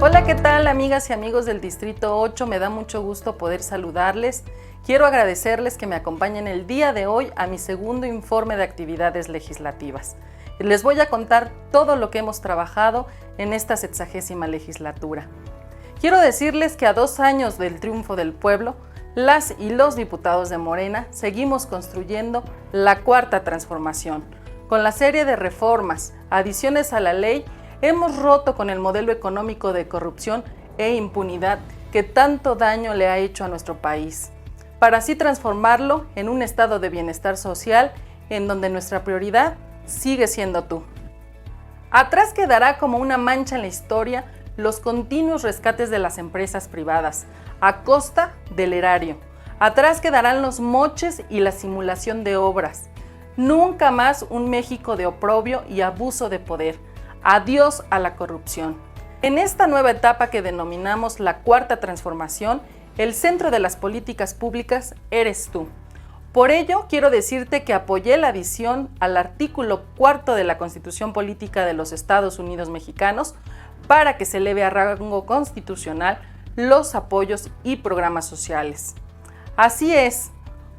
Hola, ¿qué tal, amigas y amigos del Distrito 8? Me da mucho gusto poder saludarles. Quiero agradecerles que me acompañen el día de hoy a mi segundo informe de actividades legislativas. Les voy a contar todo lo que hemos trabajado en esta 60ª legislatura. Quiero decirles que a 2 años del triunfo del pueblo, las y los diputados de Morena seguimos construyendo la cuarta transformación. Con la serie de reformas, adiciones a la ley, hemos roto con el modelo económico de corrupción e impunidad que tanto daño le ha hecho a nuestro país, para así transformarlo en un estado de bienestar social en donde nuestra prioridad sigue siendo tú. Atrás quedará como una mancha en la historia los continuos rescates de las empresas privadas, a costa del erario. Atrás quedarán los moches y la simulación de obras. Nunca más un México de oprobio y abuso de poder. Adiós a la corrupción. En esta nueva etapa que denominamos la cuarta transformación, el centro de las políticas públicas eres tú. Por ello, quiero decirte que apoyé la adición al artículo 4 de la Constitución Política de los Estados Unidos Mexicanos para que se eleve a rango constitucional los apoyos y programas sociales. Así es,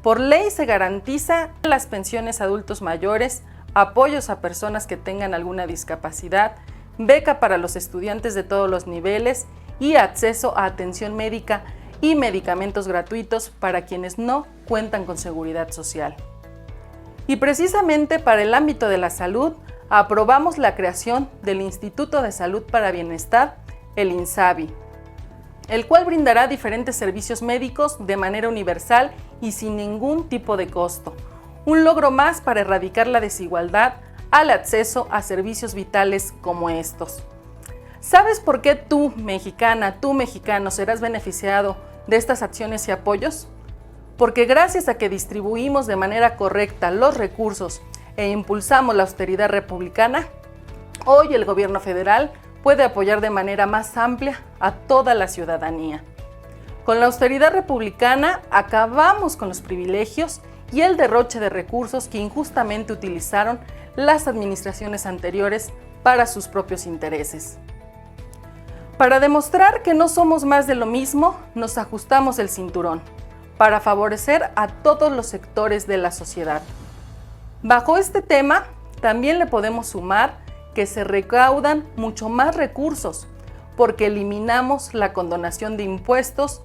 por ley se garantiza las pensiones a adultos mayores, apoyos a personas que tengan alguna discapacidad, beca para los estudiantes de todos los niveles y acceso a atención médica y medicamentos gratuitos para quienes no cuentan con seguridad social. Y precisamente para el ámbito de la salud, aprobamos la creación del Instituto de Salud para Bienestar, el INSABI, el cual brindará diferentes servicios médicos de manera universal y sin ningún tipo de costo. Un logro más para erradicar la desigualdad al acceso a servicios vitales como estos. ¿Sabes por qué tú, mexicana, tú, mexicano, serás beneficiado de estas acciones y apoyos? Porque gracias a que distribuimos de manera correcta los recursos e impulsamos la austeridad republicana, hoy el gobierno federal puede apoyar de manera más amplia a toda la ciudadanía. Con la austeridad republicana acabamos con los privilegios y el derroche de recursos que injustamente utilizaron las administraciones anteriores para sus propios intereses. Para demostrar que no somos más de lo mismo, nos ajustamos el cinturón para favorecer a todos los sectores de la sociedad. Bajo este tema, también le podemos sumar que se recaudan mucho más recursos porque eliminamos la condonación de impuestos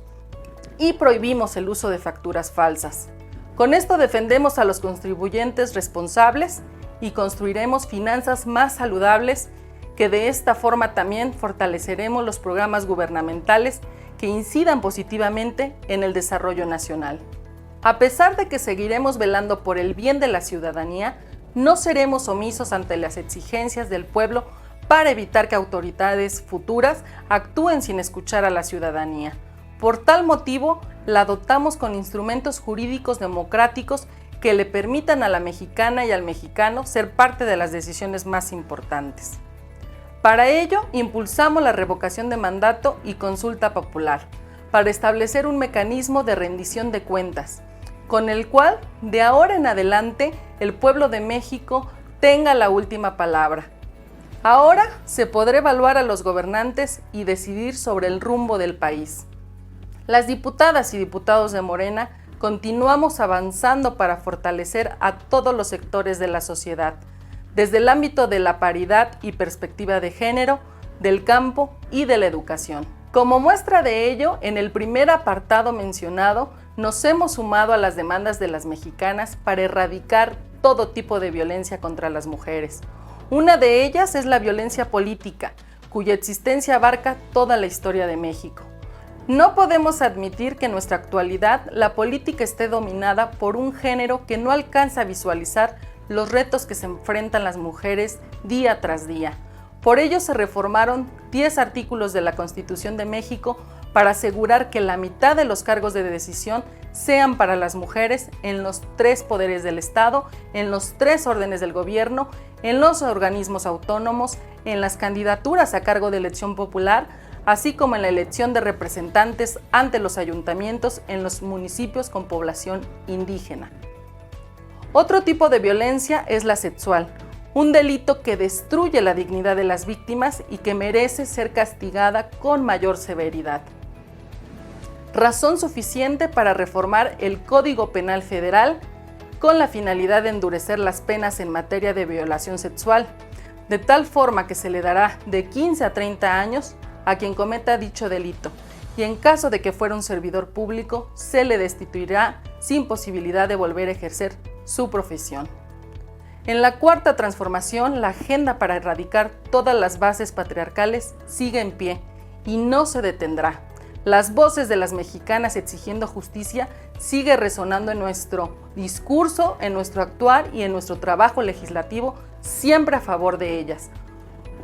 y prohibimos el uso de facturas falsas. Con esto defendemos a los contribuyentes responsables y construiremos finanzas más saludables, que de esta forma también fortaleceremos los programas gubernamentales que incidan positivamente en el desarrollo nacional. A pesar de que seguiremos velando por el bien de la ciudadanía, no seremos omisos ante las exigencias del pueblo para evitar que autoridades futuras actúen sin escuchar a la ciudadanía. Por tal motivo, la dotamos con instrumentos jurídicos democráticos que le permitan a la mexicana y al mexicano ser parte de las decisiones más importantes. Para ello, impulsamos la revocación de mandato y consulta popular, para establecer un mecanismo de rendición de cuentas, con el cual, de ahora en adelante, el pueblo de México tenga la última palabra. Ahora se podrá evaluar a los gobernantes y decidir sobre el rumbo del país. Las diputadas y diputados de Morena continuamos avanzando para fortalecer a todos los sectores de la sociedad, desde el ámbito de la paridad y perspectiva de género, del campo y de la educación. Como muestra de ello, en el primer apartado mencionado, nos hemos sumado a las demandas de las mexicanas para erradicar todo tipo de violencia contra las mujeres. Una de ellas es la violencia política, cuya existencia abarca toda la historia de México. No podemos admitir que en nuestra actualidad la política esté dominada por un género que no alcanza a visualizar los retos que se enfrentan las mujeres día tras día. Por ello se reformaron 10 artículos de la Constitución de México para asegurar que la mitad de los cargos de decisión sean para las mujeres en los 3 poderes del Estado, en los 3 órdenes del gobierno, en los organismos autónomos, en las candidaturas a cargo de elección popular, así como en la elección de representantes ante los ayuntamientos en los municipios con población indígena. Otro tipo de violencia es la sexual, un delito que destruye la dignidad de las víctimas y que merece ser castigada con mayor severidad. Razón suficiente para reformar el Código Penal Federal con la finalidad de endurecer las penas en materia de violación sexual, de tal forma que se le dará de 15 a 30 años a quien cometa dicho delito, y en caso de que fuera un servidor público, se le destituirá sin posibilidad de volver a ejercer su profesión. En la cuarta transformación, la agenda para erradicar todas las bases patriarcales sigue en pie y no se detendrá. Las voces de las mexicanas exigiendo justicia sigue resonando en nuestro discurso, en nuestro actuar y en nuestro trabajo legislativo, siempre a favor de ellas.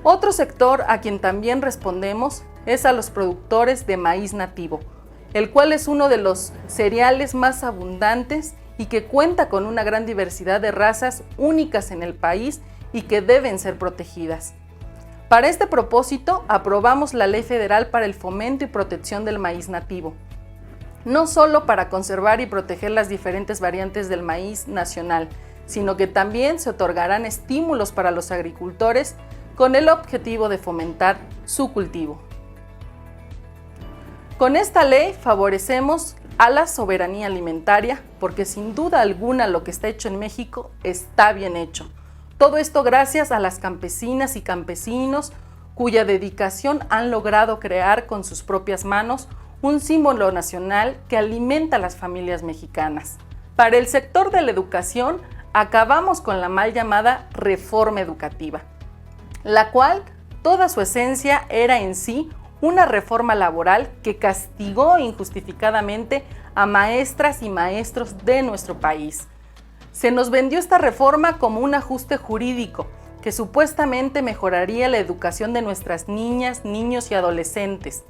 Otro sector a quien también respondemos es a los productores de maíz nativo, el cual es uno de los cereales más abundantes y que cuenta con una gran diversidad de razas únicas en el país y que deben ser protegidas. Para este propósito, aprobamos la Ley Federal para el Fomento y Protección del Maíz Nativo, no solo para conservar y proteger las diferentes variantes del maíz nacional, sino que también se otorgarán estímulos para los agricultores con el objetivo de fomentar su cultivo. Con esta ley favorecemos a la soberanía alimentaria, porque sin duda alguna lo que está hecho en México está bien hecho. Todo esto gracias a las campesinas y campesinos cuya dedicación han logrado crear con sus propias manos un símbolo nacional que alimenta a las familias mexicanas. Para el sector de la educación, acabamos con la mal llamada reforma educativa, la cual toda su esencia era en sí una reforma laboral que castigó injustificadamente a maestras y maestros de nuestro país. Se nos vendió esta reforma como un ajuste jurídico que supuestamente mejoraría la educación de nuestras niñas, niños y adolescentes.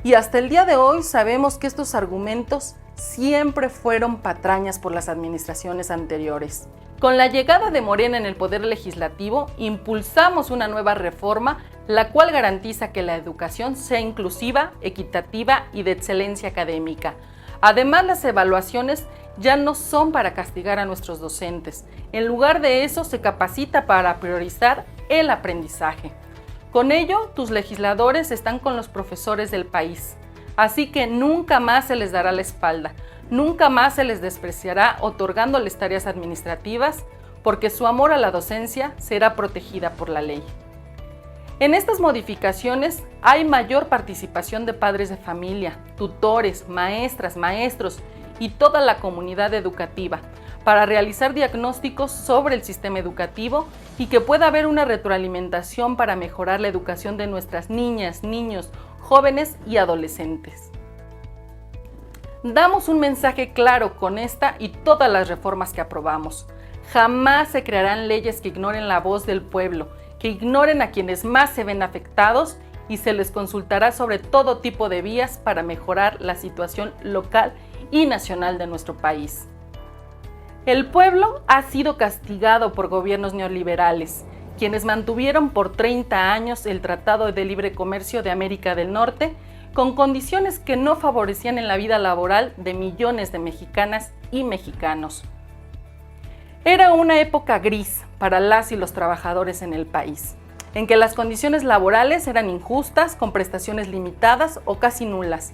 Y hasta el día de hoy sabemos que estos argumentos siempre fueron patrañas por las administraciones anteriores. Con la llegada de Morena en el Poder Legislativo, impulsamos una nueva reforma, la cual garantiza que la educación sea inclusiva, equitativa y de excelencia académica. Además, las evaluaciones ya no son para castigar a nuestros docentes. En lugar de eso, se capacita para priorizar el aprendizaje. Con ello, tus legisladores están con los profesores del país. Así que nunca más se les dará la espalda, nunca más se les despreciará otorgándoles tareas administrativas, porque su amor a la docencia será protegida por la ley. En estas modificaciones hay mayor participación de padres de familia, tutores, maestras, maestros y toda la comunidad educativa para realizar diagnósticos sobre el sistema educativo y que pueda haber una retroalimentación para mejorar la educación de nuestras niñas, niños, jóvenes y adolescentes. Damos un mensaje claro con esta y todas las reformas que aprobamos. Jamás se crearán leyes que ignoren la voz del pueblo, que ignoren a quienes más se ven afectados y se les consultará sobre todo tipo de vías para mejorar la situación local y nacional de nuestro país. El pueblo ha sido castigado por gobiernos neoliberales, quienes mantuvieron por 30 años el Tratado de Libre Comercio de América del Norte, con condiciones que no favorecían en la vida laboral de millones de mexicanas y mexicanos. Era una época gris para las y los trabajadores en el país, en que las condiciones laborales eran injustas, con prestaciones limitadas o casi nulas,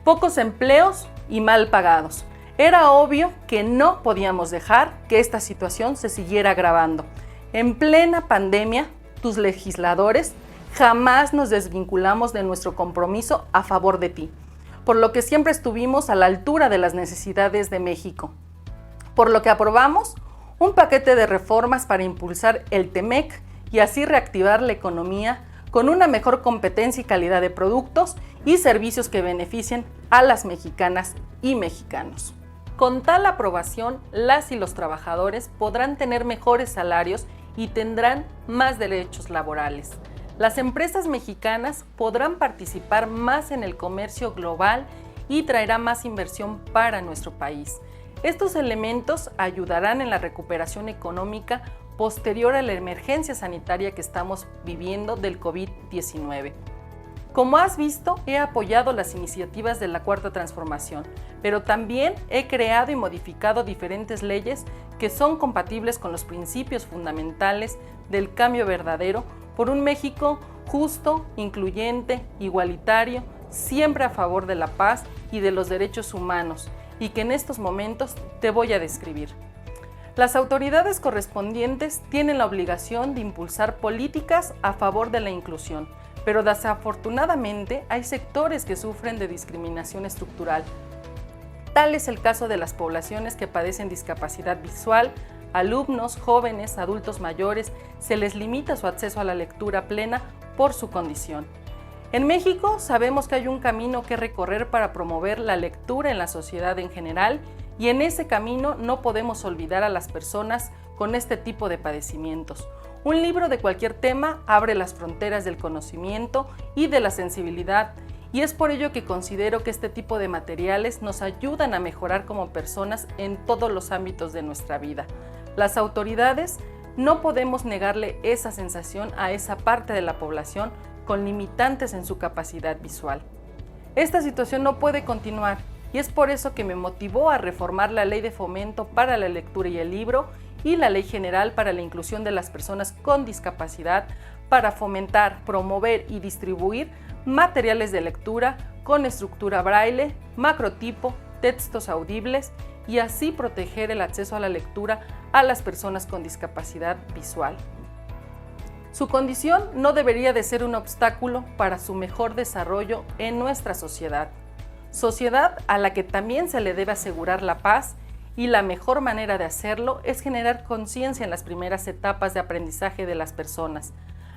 pocos empleos y mal pagados. Era obvio que no podíamos dejar que esta situación se siguiera agravando. En plena pandemia, tus legisladores jamás nos desvinculamos de nuestro compromiso a favor de ti, por lo que siempre estuvimos a la altura de las necesidades de México. Por lo que aprobamos un paquete de reformas para impulsar el TEMEC y así reactivar la economía con una mejor competencia y calidad de productos y servicios que beneficien a las mexicanas y mexicanos. Con tal aprobación, las y los trabajadores podrán tener mejores salarios y tendrán más derechos laborales. Las empresas mexicanas podrán participar más en el comercio global y traerá más inversión para nuestro país. Estos elementos ayudarán en la recuperación económica posterior a la emergencia sanitaria que estamos viviendo del COVID-19. Como has visto, he apoyado las iniciativas de la Cuarta Transformación, pero también he creado y modificado diferentes leyes que son compatibles con los principios fundamentales del cambio verdadero por un México justo, incluyente, igualitario, siempre a favor de la paz y de los derechos humanos, y que en estos momentos te voy a describir. Las autoridades correspondientes tienen la obligación de impulsar políticas a favor de la inclusión, pero desafortunadamente hay sectores que sufren de discriminación estructural. Tal es el caso de las poblaciones que padecen discapacidad visual, alumnos, jóvenes, adultos mayores, se les limita su acceso a la lectura plena por su condición. En México sabemos que hay un camino que recorrer para promover la lectura en la sociedad en general, y en ese camino no podemos olvidar a las personas con este tipo de padecimientos. Un libro de cualquier tema abre las fronteras del conocimiento y de la sensibilidad, y es por ello que considero que este tipo de materiales nos ayudan a mejorar como personas en todos los ámbitos de nuestra vida. Las autoridades no podemos negarle esa sensación a esa parte de la población con limitantes en su capacidad visual. Esta situación no puede continuar, y es por eso que me motivó a reformar la Ley de Fomento para la Lectura y el Libro y la Ley General para la Inclusión de las Personas con Discapacidad para fomentar, promover y distribuir materiales de lectura con estructura braille, macrotipo, textos audibles y así proteger el acceso a la lectura a las personas con discapacidad visual. Su condición no debería de ser un obstáculo para su mejor desarrollo en nuestra sociedad a la que también se le debe asegurar la paz, y la mejor manera de hacerlo es generar conciencia en las primeras etapas de aprendizaje de las personas.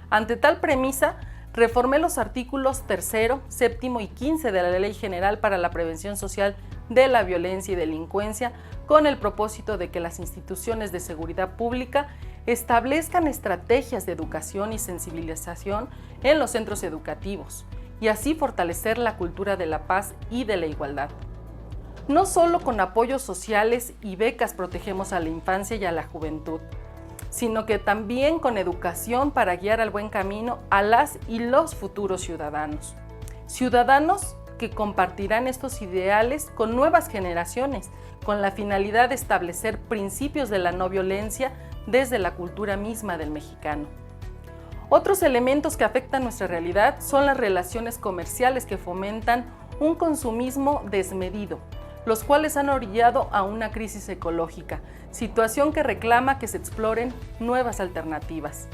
Ante tal premisa, reformé los artículos 3, 7 y 15 de la Ley General para la Prevención Social de la Violencia y Delincuencia con el propósito de que las instituciones de seguridad pública establezcan estrategias de educación y sensibilización en los centros educativos, y así fortalecer la cultura de la paz y de la igualdad. No solo con apoyos sociales y becas protegemos a la infancia y a la juventud, sino que también con educación para guiar al buen camino a las y los futuros ciudadanos. Ciudadanos que compartirán estos ideales con nuevas generaciones, con la finalidad de establecer principios de la no violencia desde la cultura misma del mexicano. Otros elementos que afectan nuestra realidad son las relaciones comerciales que fomentan un consumismo desmedido, los cuales han orillado a una crisis ecológica, situación que reclama que se exploren nuevas alternativas.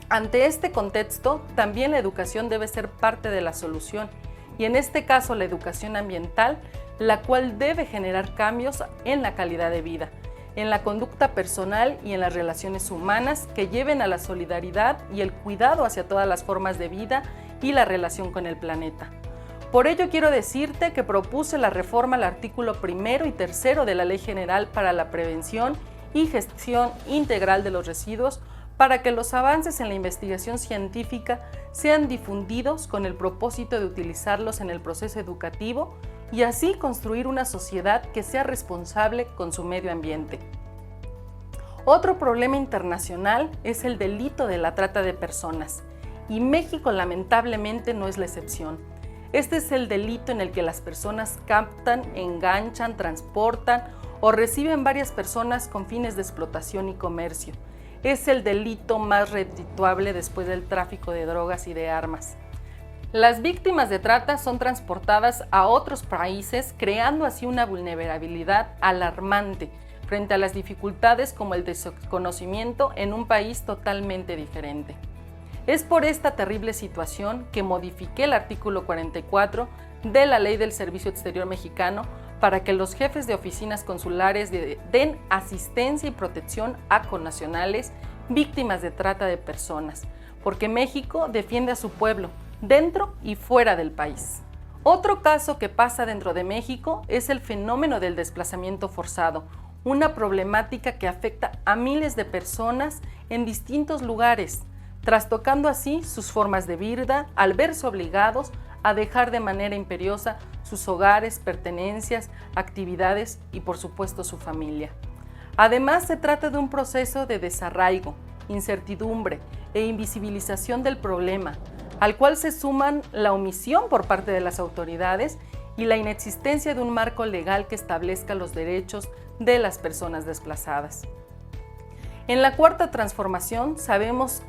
Ante este contexto, también la educación debe ser parte de la solución, y en este caso la educación ambiental, la cual debe generar cambios en la calidad de vida, en la conducta personal y en las relaciones humanas que lleven a la solidaridad y el cuidado hacia todas las formas de vida y la relación con el planeta. Por ello quiero decirte que propuse la reforma al artículo 1 y 3 de la Ley General para la Prevención y Gestión Integral de los Residuos para que los avances en la investigación científica sean difundidos con el propósito de utilizarlos en el proceso educativo y así construir una sociedad que sea responsable con su medio ambiente. Otro problema internacional es el delito de la trata de personas, y México lamentablemente no es la excepción. Este es el delito en el que las personas captan, enganchan, transportan o reciben varias personas con fines de explotación y comercio. Es el delito más redituable después del tráfico de drogas y de armas. Las víctimas de trata son transportadas a otros países, creando así una vulnerabilidad alarmante frente a las dificultades como el desconocimiento en un país totalmente diferente. Es por esta terrible situación que modifiqué el artículo 44 de la Ley del Servicio Exterior Mexicano para que los jefes de oficinas consulares den asistencia y protección a connacionales víctimas de trata de personas, porque México defiende a su pueblo, dentro y fuera del país. Otro caso que pasa dentro de México es el fenómeno del desplazamiento forzado, una problemática que afecta a miles de personas en distintos lugares, trastocando así sus formas de vida al verse obligados a dejar de manera imperiosa sus hogares, pertenencias, actividades y por supuesto su familia. Además, se trata de un proceso de desarraigo, incertidumbre e invisibilización del problema, al cual se suman la omisión por parte de las autoridades y la inexistencia de un marco legal que establezca los derechos de las personas desplazadas. En la cuarta transformación sabemos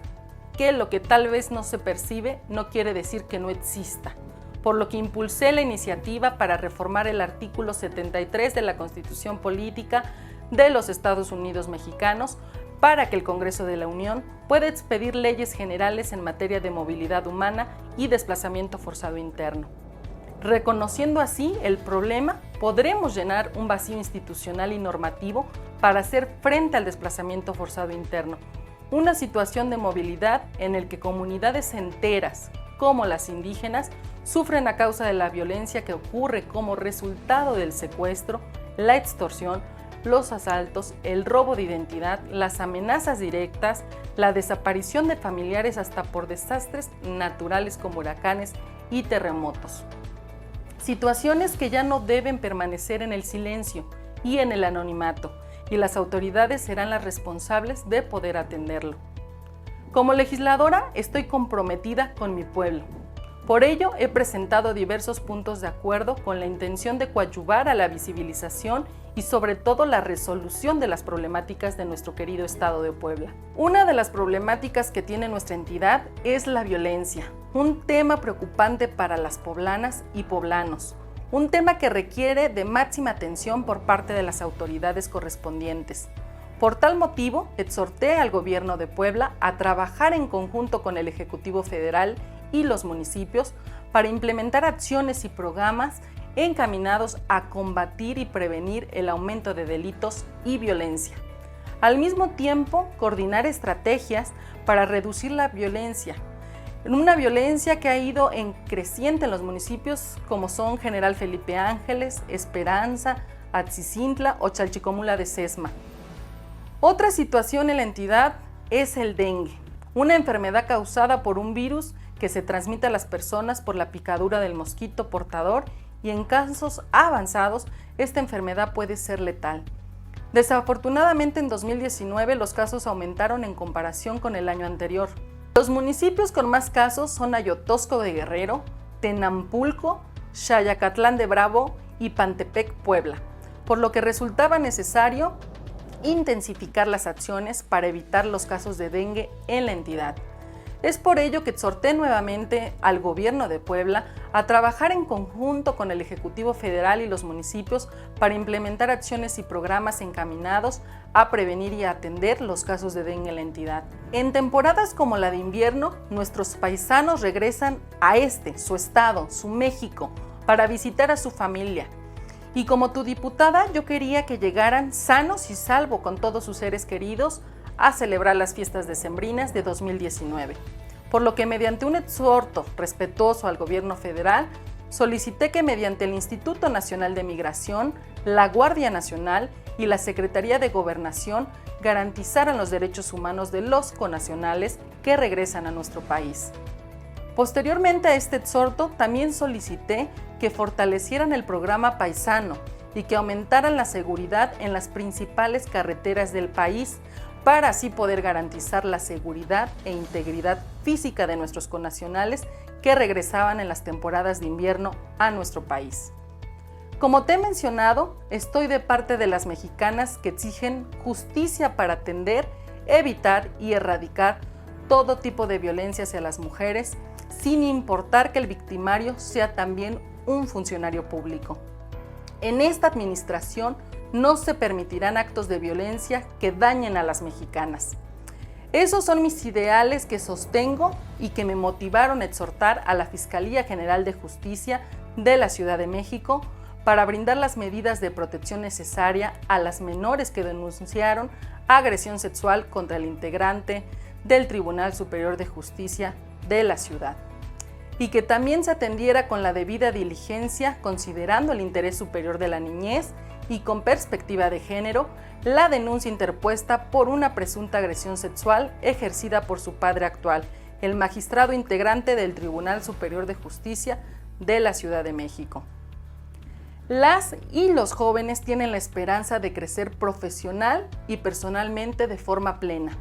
que lo que tal vez no se percibe no quiere decir que no exista, por lo que impulsé la iniciativa para reformar el artículo 73 de la Constitución Política de los Estados Unidos Mexicanos para que el Congreso de la Unión pueda expedir leyes generales en materia de movilidad humana y desplazamiento forzado interno. Reconociendo así el problema, podremos llenar un vacío institucional y normativo para hacer frente al desplazamiento forzado interno, una situación de movilidad en el que comunidades enteras, como las indígenas, sufren a causa de la violencia que ocurre como resultado del secuestro, la extorsión, los asaltos, el robo de identidad, las amenazas directas, la desaparición de familiares hasta por desastres naturales como huracanes y terremotos. Situaciones que ya no deben permanecer en el silencio y en el anonimato, y las autoridades serán las responsables de poder atenderlo. Como legisladora, estoy comprometida con mi pueblo. Por ello, he presentado diversos puntos de acuerdo con la intención de coadyuvar a la visibilización y sobre todo la resolución de las problemáticas de nuestro querido estado de Puebla. Una de las problemáticas que tiene nuestra entidad es la violencia, un tema preocupante para las poblanas y poblanos, un tema que requiere de máxima atención por parte de las autoridades correspondientes. Por tal motivo, exhorté al Gobierno de Puebla a trabajar en conjunto con el Ejecutivo Federal y los municipios para implementar acciones y programas encaminados a combatir y prevenir el aumento de delitos y violencia. Al mismo tiempo, coordinar estrategias para reducir la violencia, una violencia que ha ido en creciente en los municipios como son General Felipe Ángeles, Esperanza, Atzicintla o Chalchicomula de Sesma. Otra situación en la entidad es el dengue, una enfermedad causada por un virus que se transmite a las personas por la picadura del mosquito portador y en casos avanzados esta enfermedad puede ser letal. Desafortunadamente en 2019 los casos aumentaron en comparación con el año anterior. Los municipios con más casos son Ayotosco de Guerrero, Tenampulco, Xayacatlán de Bravo y Pantepec, Puebla, por lo que resultaba necesario intensificar las acciones para evitar los casos de dengue en la entidad. Es por ello que exhorté nuevamente al Gobierno de Puebla a trabajar en conjunto con el Ejecutivo Federal y los municipios para implementar acciones y programas encaminados a prevenir y atender los casos de dengue en la entidad. En temporadas como la de invierno, nuestros paisanos regresan a su estado, su México, para visitar a su familia. Y como tu diputada, yo quería que llegaran sanos y salvos con todos sus seres queridos a celebrar las fiestas decembrinas de 2019, por lo que mediante un exhorto respetuoso al Gobierno federal, solicité que mediante el Instituto Nacional de Migración, la Guardia Nacional y la Secretaría de Gobernación garantizaran los derechos humanos de los connacionales que regresan a nuestro país. Posteriormente a este exhorto, también solicité que fortalecieran el programa Paisano y que aumentaran la seguridad en las principales carreteras del país, para así poder garantizar la seguridad e integridad física de nuestros connacionales que regresaban en las temporadas de invierno a nuestro país. Como te he mencionado, estoy de parte de las mexicanas que exigen justicia para atender, evitar y erradicar todo tipo de violencia hacia las mujeres, sin importar que el victimario sea también un funcionario público. En esta administración no se permitirán actos de violencia que dañen a las mexicanas. Esos son mis ideales que sostengo y que me motivaron a exhortar a la Fiscalía General de Justicia de la Ciudad de México para brindar las medidas de protección necesaria a las menores que denunciaron agresión sexual contra el integrante del Tribunal Superior de Justicia de la ciudad, y que también se atendiera con la debida diligencia, considerando el interés superior de la niñez y con perspectiva de género, la denuncia interpuesta por una presunta agresión sexual ejercida por su padre actual, el magistrado integrante del Tribunal Superior de Justicia de la Ciudad de México. Las y los jóvenes tienen la esperanza de crecer profesional y personalmente de forma plena.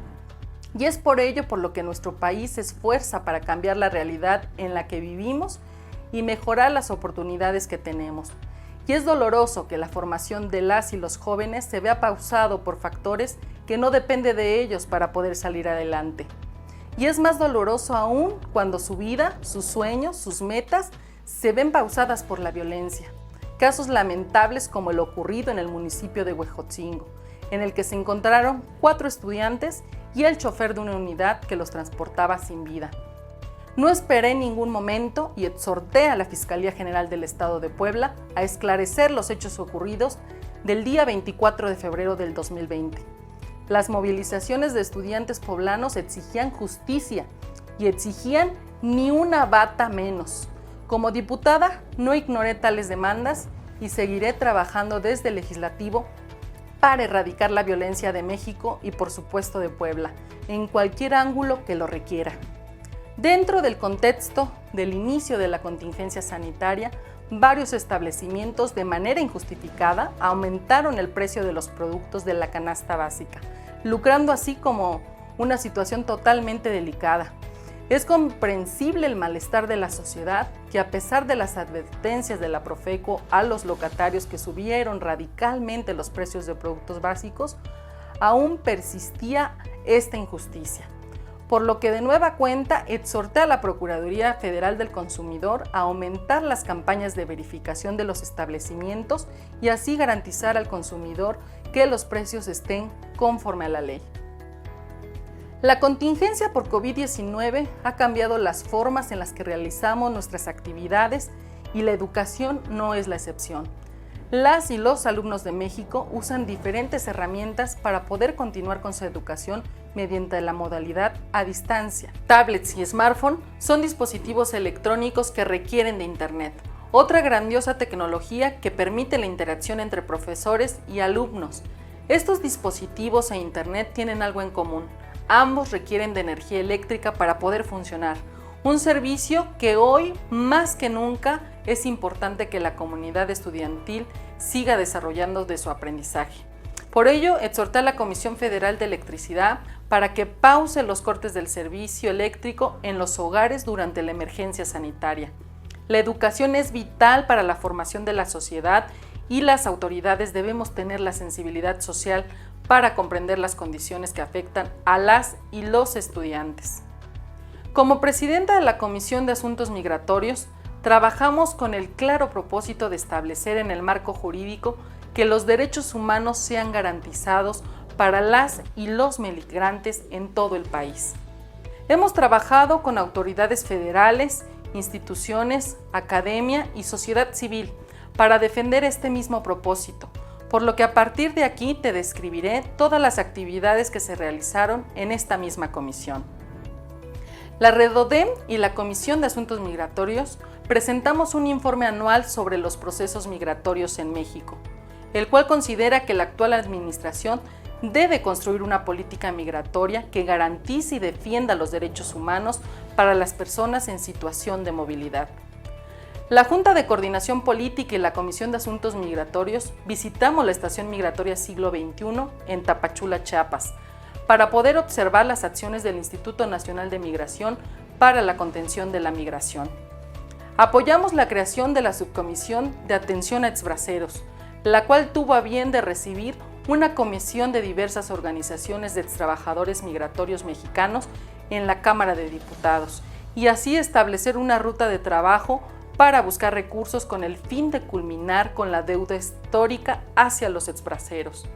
Y es por ello por lo que nuestro país se esfuerza para cambiar la realidad en la que vivimos y mejorar las oportunidades que tenemos. Y es doloroso que la formación de las y los jóvenes se vea pausado por factores que no dependen de ellos para poder salir adelante. Y es más doloroso aún cuando su vida, sus sueños, sus metas se ven pausadas por la violencia. Casos lamentables como el ocurrido en el municipio de Huejotzingo, en el que se encontraron 4 estudiantes y el chofer de una unidad que los transportaba sin vida. No esperé en ningún momento y exhorté a la Fiscalía General del Estado de Puebla a esclarecer los hechos ocurridos del día 24 de febrero del 2020. Las movilizaciones de estudiantes poblanos exigían justicia y exigían ni una bata menos. Como diputada, no ignoré tales demandas y seguiré trabajando desde el Legislativo para erradicar la violencia de México y, por supuesto, de Puebla, en cualquier ángulo que lo requiera. Dentro del contexto del inicio de la contingencia sanitaria, varios establecimientos de manera injustificada aumentaron el precio de los productos de la canasta básica, lucrando así como una situación totalmente delicada. Es comprensible el malestar de la sociedad que, a pesar de las advertencias de la Profeco a los locatarios que subieron radicalmente los precios de productos básicos, aún persistía esta injusticia. Por lo que de nueva cuenta exhorté a la Procuraduría Federal del Consumidor a aumentar las campañas de verificación de los establecimientos y así garantizar al consumidor que los precios estén conforme a la ley. La contingencia por COVID-19 ha cambiado las formas en las que realizamos nuestras actividades y la educación no es la excepción. Las y los alumnos de México usan diferentes herramientas para poder continuar con su educación mediante la modalidad a distancia. Tablets y smartphones son dispositivos electrónicos que requieren de Internet, otra grandiosa tecnología que permite la interacción entre profesores y alumnos. Estos dispositivos e Internet tienen algo en común. Ambos requieren de energía eléctrica para poder funcionar, un servicio que hoy más que nunca es importante que la comunidad estudiantil siga desarrollando de su aprendizaje. Por ello, exhorté a la Comisión Federal de Electricidad para que pause los cortes del servicio eléctrico en los hogares durante la emergencia sanitaria. La educación es vital para la formación de la sociedad y las autoridades debemos tener la sensibilidad social para comprender las condiciones que afectan a las y los estudiantes. Como presidenta de la Comisión de Asuntos Migratorios, trabajamos con el claro propósito de establecer en el marco jurídico que los derechos humanos sean garantizados para las y los migrantes en todo el país. Hemos trabajado con autoridades federales, instituciones, academia y sociedad civil para defender este mismo propósito, por lo que a partir de aquí te describiré todas las actividades que se realizaron en esta misma comisión. La Redodem y la Comisión de Asuntos Migratorios presentamos un informe anual sobre los procesos migratorios en México, el cual considera que la actual administración debe construir una política migratoria que garantice y defienda los derechos humanos para las personas en situación de movilidad. La Junta de Coordinación Política y la Comisión de Asuntos Migratorios visitamos la Estación Migratoria Siglo XXI en Tapachula, Chiapas, para poder observar las acciones del Instituto Nacional de Migración para la contención de la migración. Apoyamos la creación de la Subcomisión de Atención a Exbraceros, la cual tuvo a bien de recibir una comisión de diversas organizaciones de extrabajadores migratorios mexicanos en la Cámara de Diputados y así establecer una ruta de trabajo para buscar recursos con el fin de culminar con la deuda histórica hacia los exbraceros.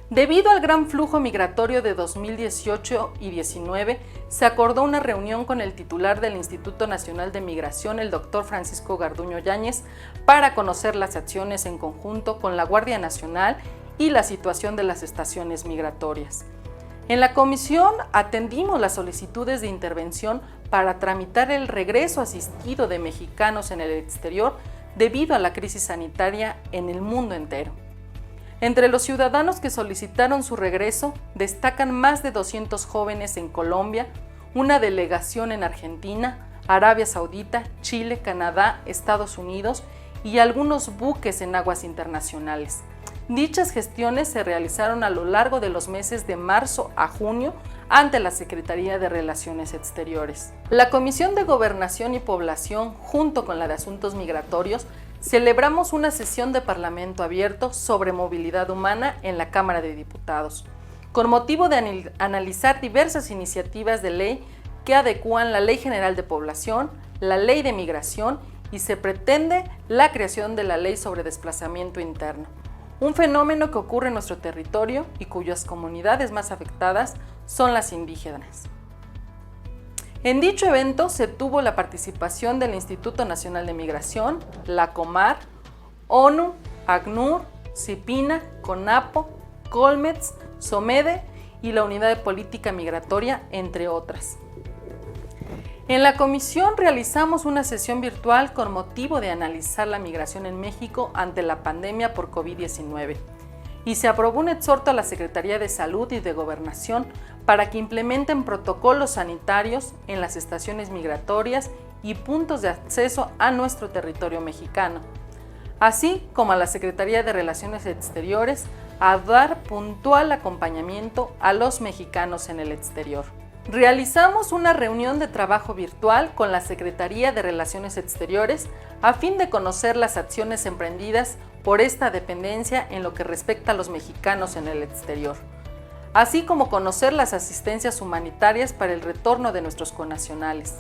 Debido al gran flujo migratorio de 2018 y 2019, se acordó una reunión con el titular del Instituto Nacional de Migración, el Dr. Francisco Garduño Yáñez, para conocer las acciones en conjunto con la Guardia Nacional y la situación de las estaciones migratorias. En la comisión atendimos las solicitudes de intervención para tramitar el regreso asistido de mexicanos en el exterior debido a la crisis sanitaria en el mundo entero. Entre los ciudadanos que solicitaron su regreso, destacan más de 200 jóvenes en Colombia, una delegación en Argentina, Arabia Saudita, Chile, Canadá, Estados Unidos y algunos buques en aguas internacionales. Dichas gestiones se realizaron a lo largo de los meses de marzo a junio ante la Secretaría de Relaciones Exteriores. La Comisión de Gobernación y Población, junto con la de Asuntos Migratorios, celebramos una sesión de Parlamento abierto sobre movilidad humana en la Cámara de Diputados, con motivo de analizar diversas iniciativas de ley que adecúan la Ley General de Población, la Ley de Migración y se pretende la creación de la Ley sobre Desplazamiento Interno, un fenómeno que ocurre en nuestro territorio y cuyas comunidades más afectadas son las indígenas. En dicho evento se tuvo la participación del Instituto Nacional de Migración, la Comar, ONU, ACNUR, CIPINA, CONAPO, Colmex, SOMEDE y la Unidad de Política Migratoria, entre otras. En la comisión realizamos una sesión virtual con motivo de analizar la migración en México ante la pandemia por COVID-19 y se aprobó un exhorto a la Secretaría de Salud y de Gobernación para que implementen protocolos sanitarios en las estaciones migratorias y puntos de acceso a nuestro territorio mexicano, así como a la Secretaría de Relaciones Exteriores a dar puntual acompañamiento a los mexicanos en el exterior. Realizamos una reunión de trabajo virtual con la Secretaría de Relaciones Exteriores a fin de conocer las acciones emprendidas por esta dependencia en lo que respecta a los mexicanos en el exterior, así como conocer las asistencias humanitarias para el retorno de nuestros connacionales.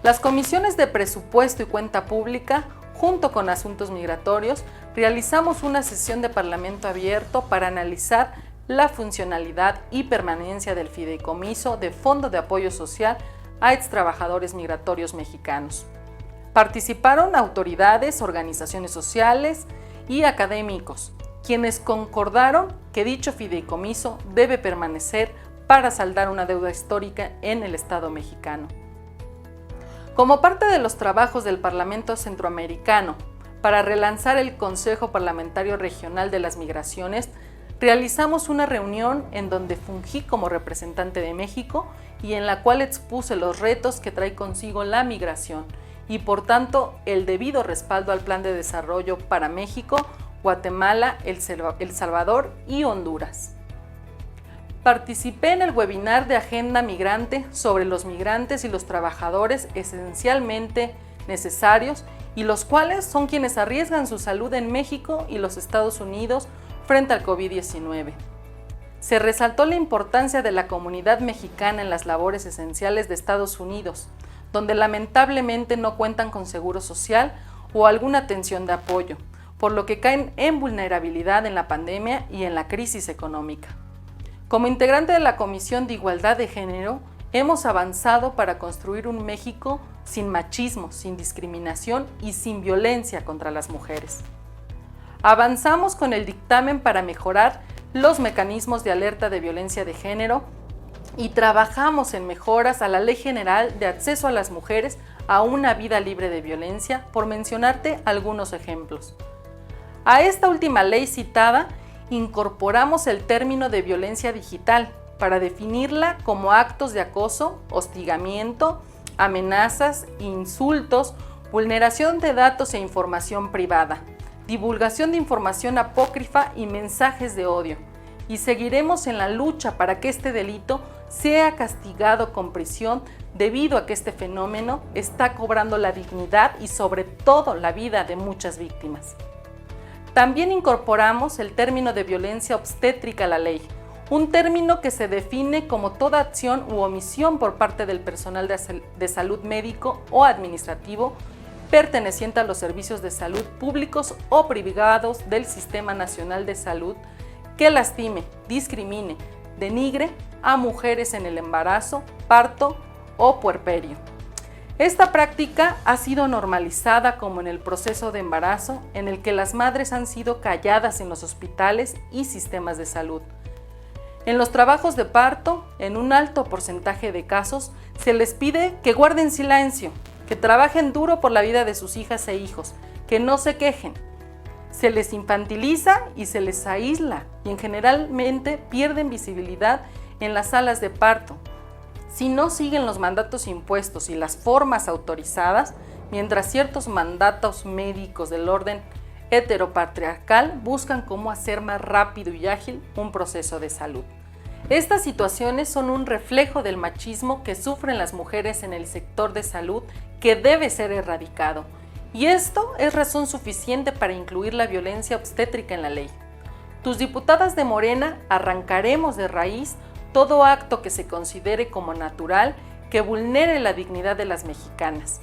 Las comisiones de presupuesto y cuenta pública, junto con asuntos migratorios, realizamos una sesión de Parlamento abierto para analizar la funcionalidad y permanencia del fideicomiso de Fondo de Apoyo Social a extrabajadores migratorios mexicanos. Participaron autoridades, organizaciones sociales y académicos, quienes concordaron que dicho fideicomiso debe permanecer para saldar una deuda histórica en el Estado mexicano. Como parte de los trabajos del Parlamento Centroamericano para relanzar el Consejo Parlamentario Regional de las Migraciones, realizamos una reunión en donde fungí como representante de México y en la cual expuse los retos que trae consigo la migración y por tanto el debido respaldo al Plan de Desarrollo para México, Guatemala, El Salvador y Honduras. Participé en el webinar de Agenda Migrante sobre los migrantes y los trabajadores esencialmente necesarios y los cuales son quienes arriesgan su salud en México y los Estados Unidos frente al COVID-19. Se resaltó la importancia de la comunidad mexicana en las labores esenciales de Estados Unidos, donde lamentablemente no cuentan con seguro social o alguna atención de apoyo, por lo que caen en vulnerabilidad en la pandemia y en la crisis económica. Como integrante de la Comisión de Igualdad de Género, hemos avanzado para construir un México sin machismo, sin discriminación y sin violencia contra las mujeres. Avanzamos con el dictamen para mejorar los mecanismos de alerta de violencia de género y trabajamos en mejoras a la Ley General de Acceso a las Mujeres a una vida libre de violencia, por mencionarte algunos ejemplos. A esta última ley citada, incorporamos el término de violencia digital para definirla como actos de acoso, hostigamiento, amenazas, insultos, vulneración de datos e información privada, divulgación de información apócrifa y mensajes de odio, y seguiremos en la lucha para que este delito sea castigado con prisión debido a que este fenómeno está cobrando la dignidad y sobre todo la vida de muchas víctimas. También incorporamos el término de violencia obstétrica a la ley, un término que se define como toda acción u omisión por parte del personal de salud médico o administrativo perteneciente a los servicios de salud públicos o privados del Sistema Nacional de Salud que lastime, discrimine, denigre a mujeres en el embarazo, parto o puerperio. Esta práctica ha sido normalizada como en el proceso de embarazo, en el que las madres han sido calladas en los hospitales y sistemas de salud. En los trabajos de parto, en un alto porcentaje de casos, se les pide que guarden silencio, que trabajen duro por la vida de sus hijas e hijos, que no se quejen. Se les infantiliza y se les aísla y generalmente pierden visibilidad en las salas de parto. Si no siguen los mandatos impuestos y las formas autorizadas, mientras ciertos mandatos médicos del orden heteropatriarcal buscan cómo hacer más rápido y ágil un proceso de salud. Estas situaciones son un reflejo del machismo que sufren las mujeres en el sector de salud que debe ser erradicado, y esto es razón suficiente para incluir la violencia obstétrica en la ley. Tus diputadas de Morena arrancaremos de raíz todo acto que se considere como natural que vulnere la dignidad de las mexicanas.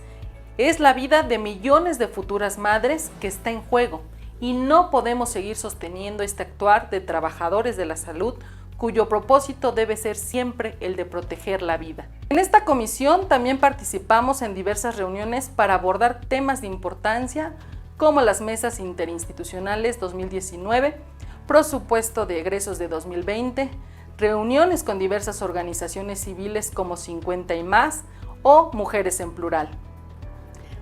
Es la vida de millones de futuras madres que está en juego y no podemos seguir sosteniendo este actuar de trabajadores de la salud cuyo propósito debe ser siempre el de proteger la vida. En esta comisión también participamos en diversas reuniones para abordar temas de importancia como las mesas interinstitucionales 2019, presupuesto de egresos de 2020, reuniones con diversas organizaciones civiles como 50 y más o Mujeres en Plural.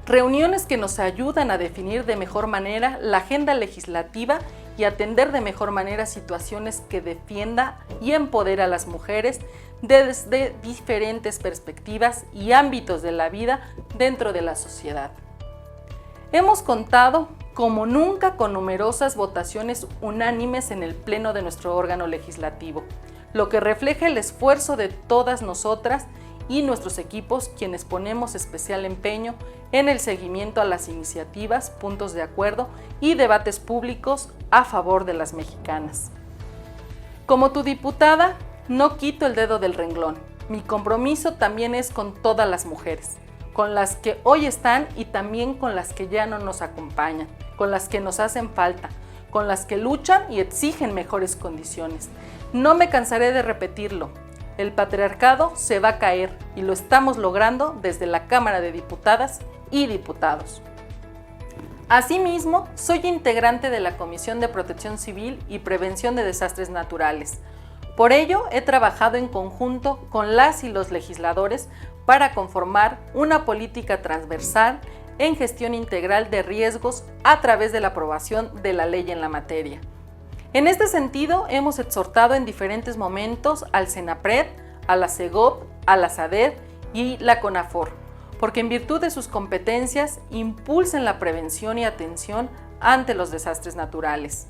Reuniones que nos ayudan a definir de mejor manera la agenda legislativa y atender de mejor manera situaciones que defienda y empodera a las mujeres desde diferentes perspectivas y ámbitos de la vida dentro de la sociedad. Hemos contado como nunca con numerosas votaciones unánimes en el pleno de nuestro órgano legislativo, lo que refleja el esfuerzo de todas nosotras y nuestros equipos, quienes ponemos especial empeño en el seguimiento a las iniciativas, puntos de acuerdo y debates públicos a favor de las mexicanas. Como tu diputada, no quito el dedo del renglón. Mi compromiso también es con todas las mujeres, con las que hoy están y también con las que ya no nos acompañan, con las que nos hacen falta, con las que luchan y exigen mejores condiciones. No me cansaré de repetirlo. El patriarcado se va a caer y lo estamos logrando desde la Cámara de Diputadas y Diputados. Asimismo, soy integrante de la Comisión de Protección Civil y Prevención de Desastres Naturales. Por ello, he trabajado en conjunto con las y los legisladores para conformar una política transversal en gestión integral de riesgos a través de la aprobación de la ley en la materia. En este sentido, hemos exhortado en diferentes momentos al CENAPRED, a la CEGOP, a la SADER y la CONAFOR, porque en virtud de sus competencias impulsen la prevención y atención ante los desastres naturales.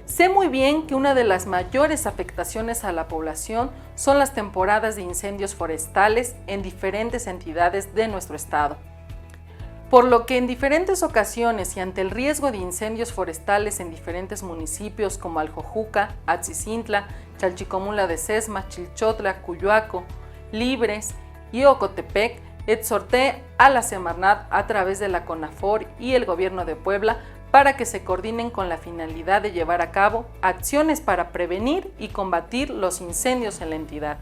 Sé muy bien que una de las mayores afectaciones a la población son las temporadas de incendios forestales en diferentes entidades de nuestro estado. Por lo que en diferentes ocasiones y ante el riesgo de incendios forestales en diferentes municipios como Aljojuca, Atzicintla, Chalchicomula de Sesma, Chilchotla, Cuyoaco, Libres y Ocotepec, exhorté a la Semarnat a través de la CONAFOR y el Gobierno de Puebla para que se coordinen con la finalidad de llevar a cabo acciones para prevenir y combatir los incendios en la entidad.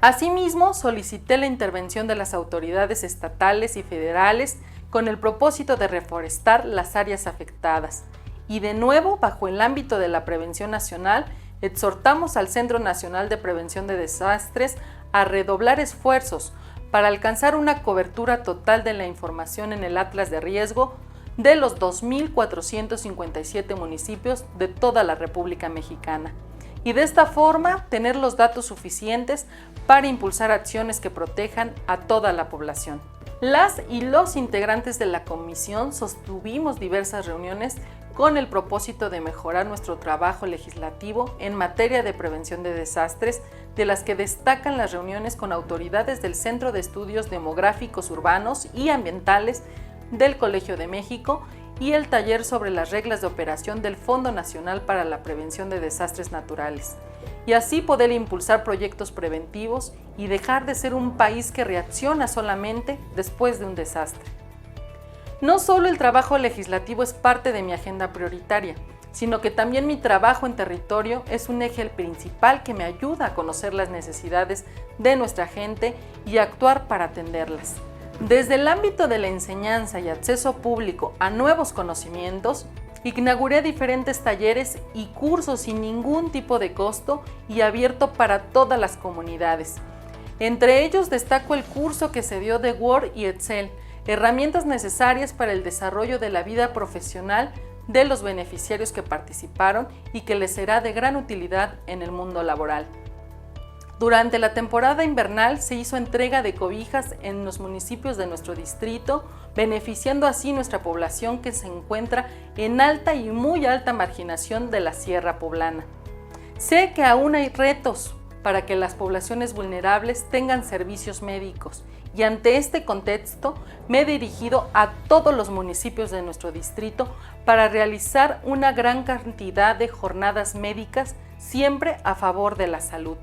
Asimismo, solicité la intervención de las autoridades estatales y federales con el propósito de reforestar las áreas afectadas. Y de nuevo, bajo el ámbito de la prevención nacional, exhortamos al Centro Nacional de Prevención de Desastres a redoblar esfuerzos para alcanzar una cobertura total de la información en el Atlas de Riesgo de los 2.457 municipios de toda la República Mexicana. Y de esta forma tener los datos suficientes para impulsar acciones que protejan a toda la población. Las y los integrantes de la comisión sostuvimos diversas reuniones con el propósito de mejorar nuestro trabajo legislativo en materia de prevención de desastres, de las que destacan las reuniones con autoridades del Centro de Estudios Demográficos Urbanos y Ambientales del Colegio de México y el taller sobre las reglas de operación del Fondo Nacional para la Prevención de Desastres Naturales, y así poder impulsar proyectos preventivos y dejar de ser un país que reacciona solamente después de un desastre. No solo el trabajo legislativo es parte de mi agenda prioritaria, sino que también mi trabajo en territorio es un eje principal que me ayuda a conocer las necesidades de nuestra gente y actuar para atenderlas. Desde el ámbito de la enseñanza y acceso público a nuevos conocimientos, inauguré diferentes talleres y cursos sin ningún tipo de costo y abierto para todas las comunidades. Entre ellos destaco el curso que se dio de Word y Excel, herramientas necesarias para el desarrollo de la vida profesional de los beneficiarios que participaron y que les será de gran utilidad en el mundo laboral. Durante la temporada invernal se hizo entrega de cobijas en los municipios de nuestro distrito, beneficiando así nuestra población que se encuentra en alta y muy alta marginación de la Sierra Poblana. Sé que aún hay retos para que las poblaciones vulnerables tengan servicios médicos y ante este contexto me he dirigido a todos los municipios de nuestro distrito para realizar una gran cantidad de jornadas médicas siempre a favor de la salud.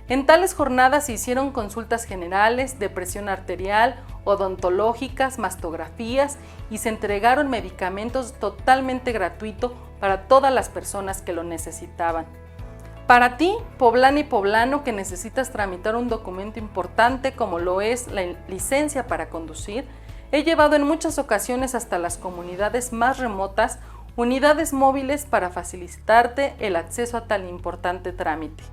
En tales jornadas se hicieron consultas generales de presión arterial, odontológicas, mastografías y se entregaron medicamentos totalmente gratuitos para todas las personas que lo necesitaban. Para ti, poblana y poblano, que necesitas tramitar un documento importante como lo es la licencia para conducir, he llevado en muchas ocasiones hasta las comunidades más remotas unidades móviles para facilitarte el acceso a tal importante trámite,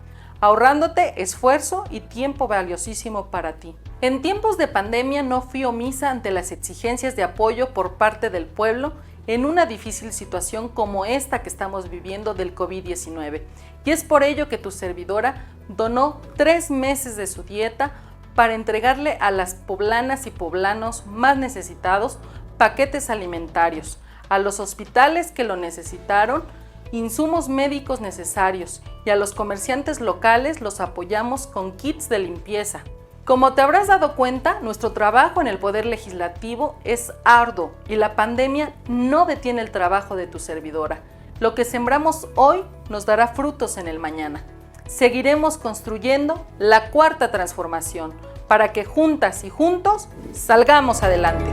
ahorrándote esfuerzo y tiempo valiosísimo para ti. En tiempos de pandemia no fui omisa ante las exigencias de apoyo por parte del pueblo en una difícil situación como esta que estamos viviendo del COVID-19. Y es por ello que tu servidora donó 3 meses de su dieta para entregarle a las poblanas y poblanos más necesitados paquetes alimentarios, a los hospitales que lo necesitaron, insumos médicos necesarios y a los comerciantes locales los apoyamos con kits de limpieza. Como te habrás dado cuenta, nuestro trabajo en el Poder Legislativo es arduo y la pandemia no detiene el trabajo de tu servidora. Lo que sembramos hoy nos dará frutos en el mañana. Seguiremos construyendo la cuarta transformación para que juntas y juntos salgamos adelante.